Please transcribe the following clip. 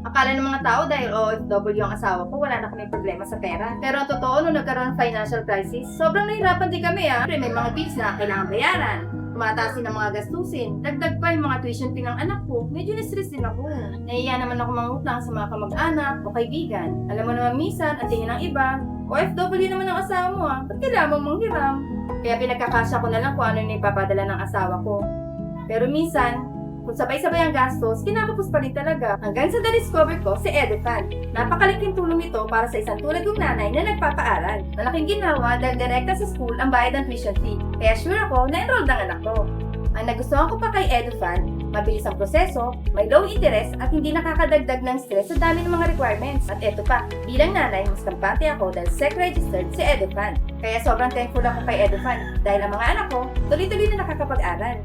Akala ng mga tao dahil OFW ang asawa ko, wala na kami problema sa pera. Pero ang totoo, nung nagkaroon ng financial crisis, sobrang nahirapan din kami Siyempre, may mga bills na kailangan bayaran. Tumataas din ang mga gastusin. Dagdag pa yung mga tuition fee ng anak ko. Medyo na-stress din ako. Nahiya naman ako mangutang sa mga kamag-anak o kaibigan. Alam mo naman minsan, ang tingin ng iba, OFW naman ang asawa mo ba't kailangan mong manghiram? Kaya pinagkakasya ko na lang kung ano yung ipapadala ng asawa ko. Pero minsan, kung sabay-sabay ang gastos, kinakapos pa rin talaga. Hanggang sa na-discover ko si EduFund. Napakalaking tulong ito para sa isang tulad kong nanay na nagpapaaral. Malaking ginawa dahil direkta sa school ang bayad ng tuition fee. Kaya sure ako na enrolled ang anak ko. Ang nagustuhan ko pa kay EduFund, mabilis ang proseso, may low interest at hindi nakakadagdag ng stress sa dami ng mga requirements. At eto pa, bilang nanay, mas kampante ako dahil SEC-registered si EduFund. Kaya sobrang thankful ako kay EduFund dahil ang mga anak ko tuloy-tuloy na nakakapag-aral.